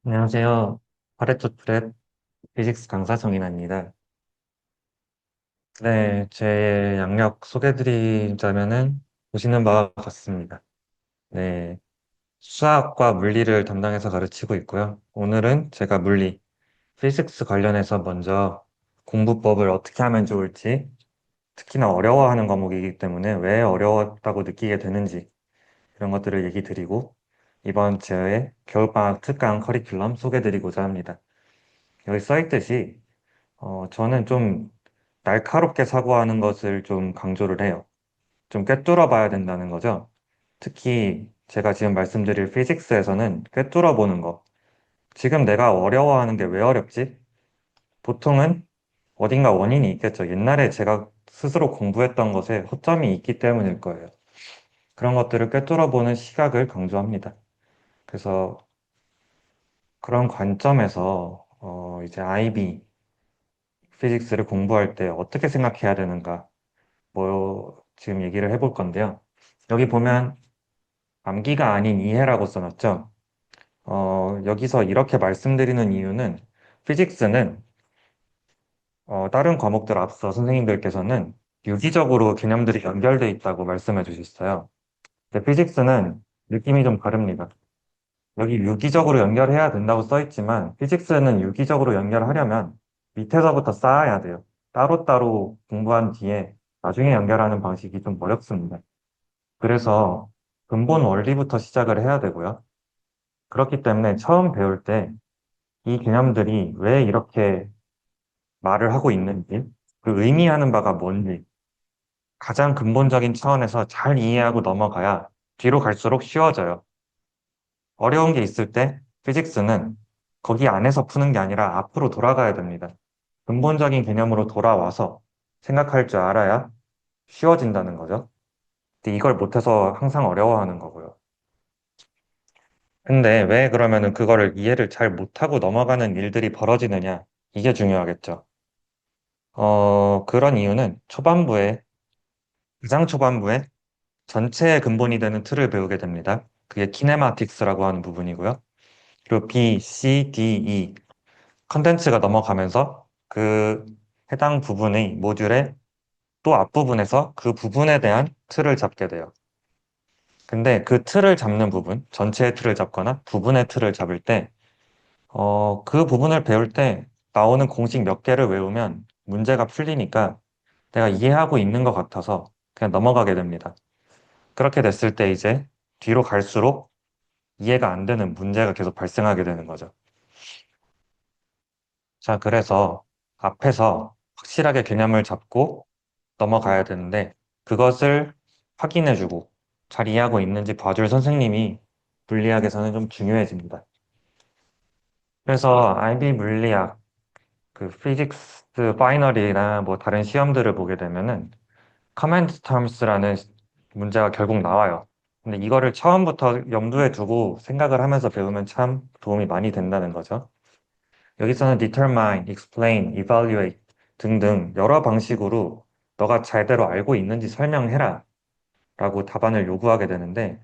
안녕하세요. 파레토 트랩 피직스 강사 정인아입니다. 네, 제 양력 소개드리자면은 보시는 바와 같습니다. 네, 수학과 물리를 담당해서 가르치고 있고요. 오늘은 제가 물리, 피직스 관련해서 먼저 공부법을 어떻게 하면 좋을지, 특히나 어려워하는 과목이기 때문에 왜 어려웠다고 느끼게 되는지 이런 것들을 얘기 드리고 이번 제 겨울방학 특강 커리큘럼 소개드리고자 합니다. 여기 써있듯이 저는 좀 날카롭게 사고하는 것을 좀 강조를 해요. 좀 꿰뚫어 봐야 된다는 거죠. 특히 제가 지금 말씀드릴 피직스에서는 꿰뚫어 보는 거. 지금 내가 어려워하는 게 왜 어렵지? 보통은 어딘가 원인이 있겠죠. 옛날에 제가 스스로 공부했던 것에 허점이 있기 때문일 거예요. 그런 것들을 꿰뚫어 보는 시각을 강조합니다. 그래서 그런 관점에서 이제 IB 피직스를 공부할 때 어떻게 생각해야 되는가? 뭐 지금 얘기를 해볼 건데요. 여기 보면 암기가 아닌 이해라고 써놨죠. 여기서 이렇게 말씀드리는 이유는 피직스는 다른 과목들 앞서 선생님들께서는 유기적으로 개념들이 연결돼 있다고 말씀해 주셨어요. 근데 피직스는 느낌이 좀 다릅니다. 여기 유기적으로 연결해야 된다고 써 있지만 피직스는 유기적으로 연결하려면 밑에서부터 쌓아야 돼요. 따로따로 공부한 뒤에 나중에 연결하는 방식이 좀 어렵습니다. 그래서 근본 원리부터 시작을 해야 되고요. 그렇기 때문에 처음 배울 때 이 개념들이 왜 이렇게 말을 하고 있는지, 그 의미하는 바가 뭔지 가장 근본적인 차원에서 잘 이해하고 넘어가야 뒤로 갈수록 쉬워져요. 어려운 게 있을 때 피직스는 거기 안에서 푸는 게 아니라 앞으로 돌아가야 됩니다. 근본적인 개념으로 돌아와서 생각할 줄 알아야 쉬워진다는 거죠. 근데 이걸 못해서 항상 어려워하는 거고요. 근데 왜 그러면은 그거를 이해를 잘 못하고 넘어가는 일들이 벌어지느냐? 이게 중요하겠죠. 그런 이유는 가장 초반부에 전체의 근본이 되는 틀을 배우게 됩니다. 그게 키네마틱스라고 하는 부분이고요. 그리고 B, C, D, E 컨텐츠가 넘어가면서 그 해당 부분의 모듈의 또 앞부분에서 그 부분에 대한 틀을 잡게 돼요. 근데 그 틀을 잡는 부분, 전체의 틀을 잡거나 부분의 틀을 잡을 때 그 부분을 배울 때 나오는 공식 몇 개를 외우면 문제가 풀리니까 내가 이해하고 있는 것 같아서 그냥 넘어가게 됩니다. 그렇게 됐을 때 이제 뒤로 갈수록 이해가 안 되는 문제가 계속 발생하게 되는 거죠. 자, 그래서 앞에서 확실하게 개념을 잡고 넘어가야 되는데 그것을 확인해주고 잘 이해하고 있는지 봐줄 선생님이 물리학에서는 좀 중요해집니다. 그래서 IB 물리학 그 피직스 파이널이나 뭐 다른 시험들을 보게 되면은 커맨드 텀스라는 문제가 결국 나와요. 근데 이거를 처음부터 염두에 두고 생각을 하면서 배우면 참 도움이 많이 된다는 거죠. 여기서는 determine, explain, evaluate 등등 여러 방식으로 너가 제대로 알고 있는지 설명해라 라고 답안을 요구하게 되는데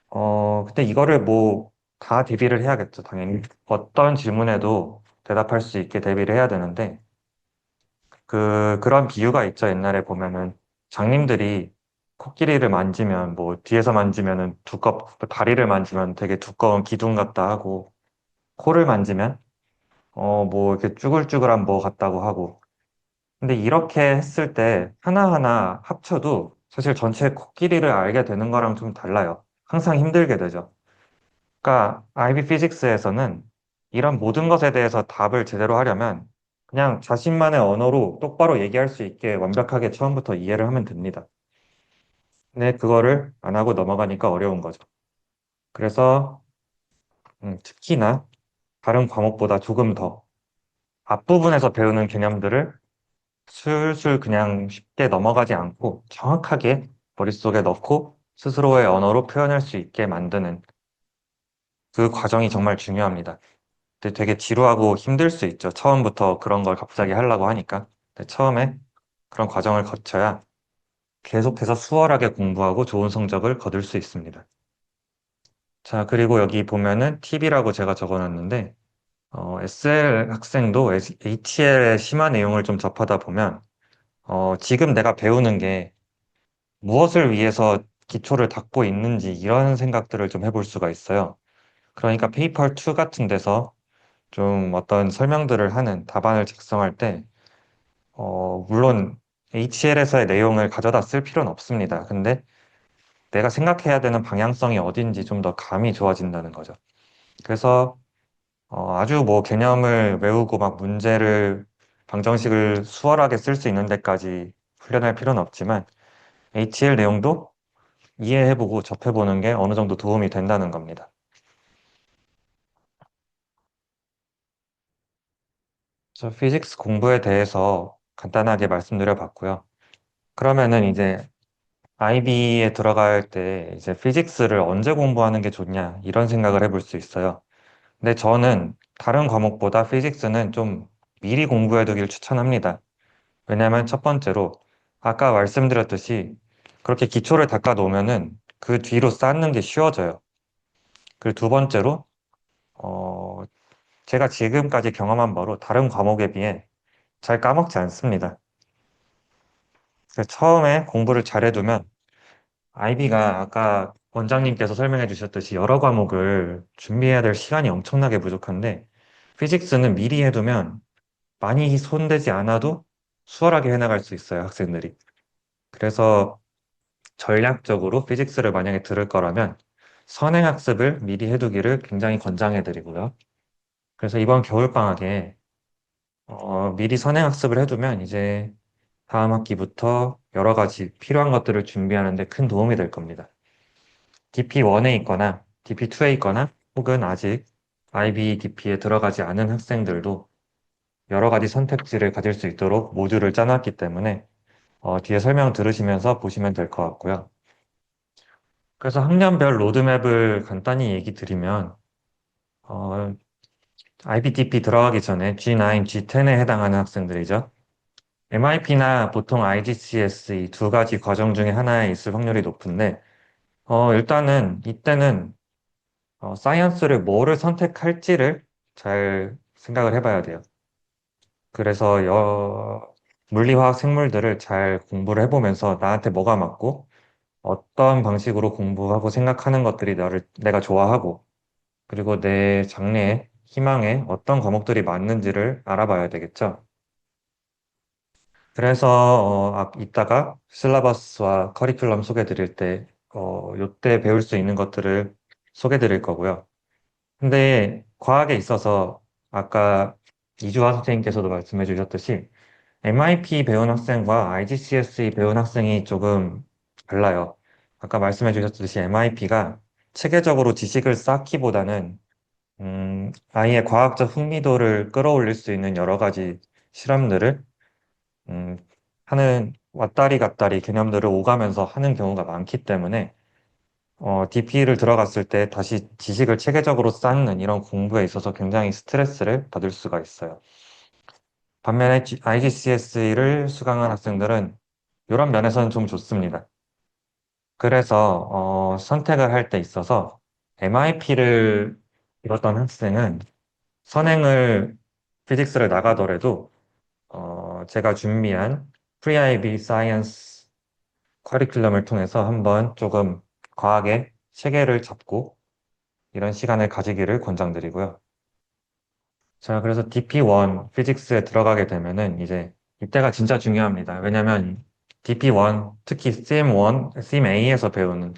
근데 이거를 뭐 다 대비를 해야겠죠, 당연히. 어떤 질문에도 대답할 수 있게 대비를 해야 되는데 그런 비유가 있죠. 옛날에 보면은 장님들이 코끼리를 만지면 뭐 뒤에서 만지면은 다리를 만지면 되게 두꺼운 기둥 같다 하고 코를 만지면 뭐 이렇게 쭈글쭈글한 뭐 같다고 하고 근데 이렇게 했을 때 하나하나 합쳐도 사실 전체 코끼리를 알게 되는 거랑 좀 달라요. 항상 힘들게 되죠. 그러니까 IB 피직스에서는 이런 모든 것에 대해서 답을 제대로 하려면 그냥 자신만의 언어로 똑바로 얘기할 수 있게 완벽하게 처음부터 이해를 하면 됩니다. 근데 그거를 안 하고 넘어가니까 어려운 거죠. 그래서 특히나 다른 과목보다 조금 더 앞부분에서 배우는 개념들을 술술 그냥 쉽게 넘어가지 않고 정확하게 머릿속에 넣고 스스로의 언어로 표현할 수 있게 만드는 그 과정이 정말 중요합니다. 근데 되게 지루하고 힘들 수 있죠. 처음부터 그런 걸 갑자기 하려고 하니까. 근데 처음에 그런 과정을 거쳐야 계속해서 수월하게 공부하고 좋은 성적을 거둘 수 있습니다. 자, 그리고 여기 보면은 팁이라고 제가 적어놨는데, SL 학생도 HL의 심화 내용을 좀 접하다 보면, 지금 내가 배우는 게 무엇을 위해서 기초를 닦고 있는지 이런 생각들을 좀 해볼 수가 있어요. 그러니까 페이퍼 2 같은 데서 좀 어떤 설명들을 하는 답안을 작성할 때, 물론 HL에서의 내용을 가져다 쓸 필요는 없습니다. 근데 내가 생각해야 되는 방향성이 어딘지 좀 더 감이 좋아진다는 거죠. 그래서 아주 뭐 개념을 외우고 막 문제를 방정식을 수월하게 쓸 수 있는 데까지 훈련할 필요는 없지만 HL 내용도 이해해보고 접해보는 게 어느 정도 도움이 된다는 겁니다. 저 피직스 공부에 대해서 간단하게 말씀드려 봤고요. 그러면은 이제 IB에 들어갈 때 이제 피직스를 언제 공부하는 게 좋냐 이런 생각을 해볼 수 있어요. 근데 저는 다른 과목보다 피직스는 좀 미리 공부해 두길 추천합니다. 왜냐하면 첫 번째로 아까 말씀드렸듯이 그렇게 기초를 닦아 놓으면은 그 뒤로 쌓는 게 쉬워져요. 그리고 두 번째로 어, 제가 지금까지 경험한 바로 다른 과목에 비해 잘 까먹지 않습니다. 그래서 처음에 공부를 잘 해두면 IB가 아까 원장님께서 설명해 주셨듯이 여러 과목을 준비해야 될 시간이 엄청나게 부족한데 피직스는 미리 해두면 많이 손대지 않아도 수월하게 해나갈 수 있어요, 학생들이. 그래서 전략적으로 피직스를 만약에 들을 거라면 선행학습을 미리 해두기를 굉장히 권장해 드리고요. 그래서 이번 겨울방학에 미리 선행학습을 해두면 이제 다음 학기부터 여러 가지 필요한 것들을 준비하는 데 큰 도움이 될 겁니다. DP1에 있거나 DP2에 있거나 혹은 아직 IB DP에 들어가지 않은 학생들도 여러 가지 선택지를 가질 수 있도록 모듈을 짜놨기 때문에 뒤에 설명 들으시면서 보시면 될 것 같고요. 그래서 학년별 로드맵을 간단히 얘기 드리면 어, IBDP 들어가기 전에 G9, G10에 해당하는 학생들이죠. MIP나 보통 IGCSE 두 가지 과정 중에 하나에 있을 확률이 높은데 일단은 이때는 사이언스를 뭐를 선택할지를 잘 생각을 해봐야 돼요. 그래서 물리화학 생물들을 잘 공부를 해보면서 나한테 뭐가 맞고 어떤 방식으로 공부하고 생각하는 것들이 내가 좋아하고 그리고 내 장래에 희망에 어떤 과목들이 맞는지를 알아봐야 되겠죠. 그래서 이따가 실라버스와 커리큘럼 소개 드릴 때 요때 배울 수 있는 것들을 소개 드릴 거고요. 근데 과학에 있어서 아까 이주하 선생님께서도 말씀해 주셨듯이 MIP 배운 학생과 IGCSE 배운 학생이 조금 달라요. 아까 말씀해 주셨듯이 MIP가 체계적으로 지식을 쌓기보다는 아이의 과학적 흥미도를 끌어올릴 수 있는 여러 가지 실험들을 음, 하는 왔다리 갔다리 개념들을 오가면서 하는 경우가 많기 때문에 DP를 들어갔을 때 다시 지식을 체계적으로 쌓는 이런 공부에 있어서 굉장히 스트레스를 받을 수가 있어요. 반면에 IGCSE를 수강한 학생들은 이런 면에서는 좀 좋습니다. 그래서 선택을 할 때 있어서 MIP를 입었던 학생은 선행을 피직스를 나가더라도 제가 준비한 프리-IB 사이언스 커리큘럼을 통해서 한번 조금 과학의 체계를 잡고 이런 시간을 가지기를 권장드리고요. 자, 그래서 DP1 피직스에 들어가게 되면은 이제 이때가 진짜 중요합니다. 왜냐면 DP1, 특히 SIM1, SIM-A에서 배우는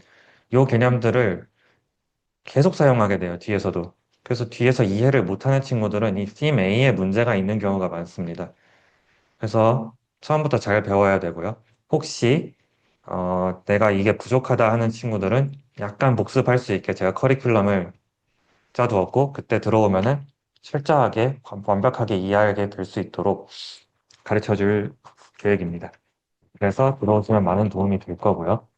요 개념들을 계속 사용하게 돼요, 뒤에서도. 그래서 뒤에서 이해를 못하는 친구들은 이 SIM-A에 문제가 있는 경우가 많습니다. 그래서 처음부터 잘 배워야 되고요. 혹시 내가 이게 부족하다 하는 친구들은 약간 복습할 수 있게 제가 커리큘럼을 짜두었고 그때 들어오면은 철저하게 완벽하게 이해하게 될 수 있도록 가르쳐 줄 계획입니다. 그래서 들어오시면 많은 도움이 될 거고요.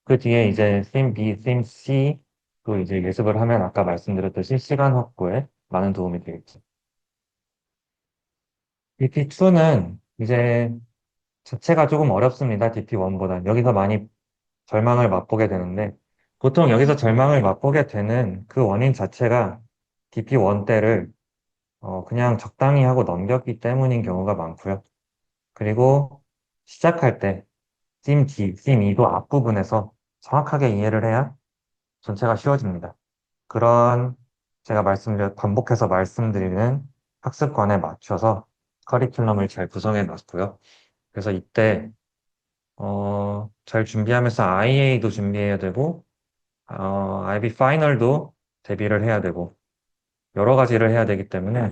그 뒤에 이제 심 B, 심 C 또 이제 예습을 하면 아까 말씀드렸듯이 시간 확보에 많은 도움이 되겠죠. DP2는 이제 자체가 조금 어렵습니다. DP1보다. 여기서 많이 절망을 맛보게 되는데 보통 여기서 절망을 맛보게 되는 그 원인 자체가 DP1 때를 그냥 적당히 하고 넘겼기 때문인 경우가 많고요. 그리고 시작할 때 찜 D, 찜 E도 앞부분에서 정확하게 이해를 해야 전체가 쉬워집니다. 그런 제가 반복해서 말씀드리는 학습관에 맞춰서 커리큘럼을 잘 구성해 놨고요. 그래서 이때 잘 준비하면서 IA도 준비해야 되고 IB 파이널도 대비를 해야 되고 여러 가지를 해야 되기 때문에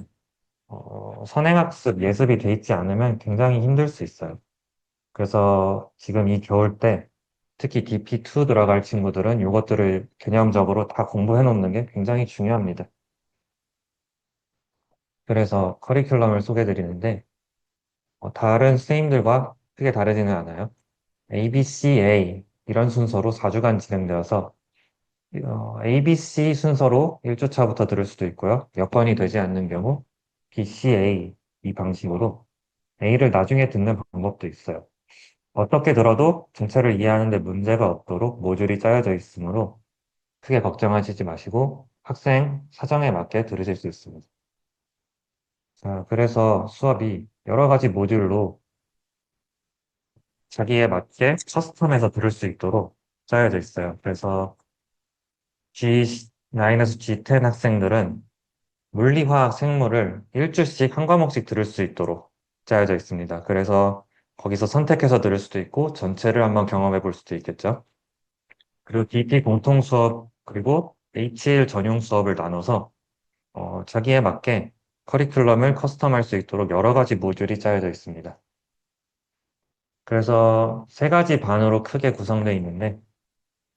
선행학습 예습이 돼 있지 않으면 굉장히 힘들 수 있어요. 그래서 지금 이 겨울 때 특히 DP2 들어갈 친구들은 이것들을 개념적으로 다 공부해 놓는 게 굉장히 중요합니다. 그래서 커리큘럼을 소개해 드리는데 다른 선생님들과 크게 다르지는 않아요. ABC, 이런 순서로 4주간 진행되어서 ABC 순서로 1주차부터 들을 수도 있고요. 여건이 되지 않는 경우 BCA 이 방식으로 A를 나중에 듣는 방법도 있어요. 어떻게 들어도 전체를 이해하는 데 문제가 없도록 모듈이 짜여져 있으므로 크게 걱정하시지 마시고 학생 사정에 맞게 들으실 수 있습니다. 자, 그래서 수업이 여러 가지 모듈로 자기에 맞게 커스텀해서 들을 수 있도록 짜여져 있어요. 그래서 G9에서 G10 학생들은 물리화학 생물을 1주씩 한 과목씩 들을 수 있도록 짜여져 있습니다. 그래서 거기서 선택해서 들을 수도 있고 전체를 한번 경험해 볼 수도 있겠죠. 그리고 DP 공통 수업 그리고 H1 전용 수업을 나눠서 자기에 맞게 커리큘럼을 커스텀할 수 있도록 여러 가지 모듈이 짜여져 있습니다. 그래서 세 가지 반으로 크게 구성되어 있는데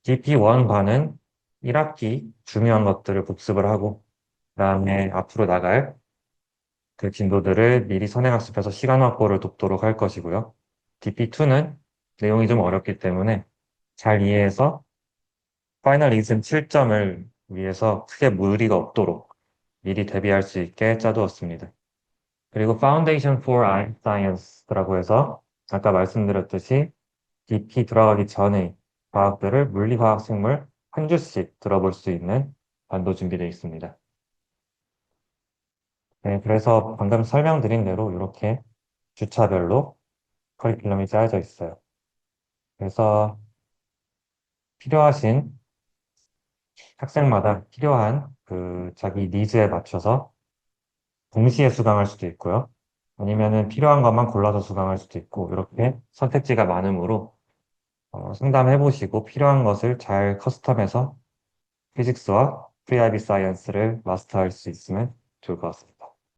DP1 반은 1학기 중요한 것들을 복습을 하고 그다음에 앞으로 나갈 그 진도들을 미리 선행학습해서 시간 확보를 돕도록 할 것이고요. DP2는 내용이 좀 어렵기 때문에 잘 이해해서 파이널 리슨 7점을 위해서 크게 무리가 없도록 미리 대비할 수 있게 짜두었습니다. 그리고 Foundation for Science라고 해서 아까 말씀드렸듯이 DP 들어가기 전에 과학들을 물리화학 생물 한 주씩 들어볼 수 있는 반도 준비되어 있습니다. 네, 그래서 방금 설명드린 대로 이렇게 주차별로 커리큘럼이 짜여져 있어요. 그래서 필요하신 학생마다 필요한 그 자기 니즈에 맞춰서 동시에 수강할 수도 있고요. 아니면은 필요한 것만 골라서 수강할 수도 있고, 이렇게 선택지가 많으므로 상담해 보시고 필요한 것을 잘 커스텀해서 피직스와 프리아이비 사이언스를 마스터할 수 있으면 좋을 것 같습니다.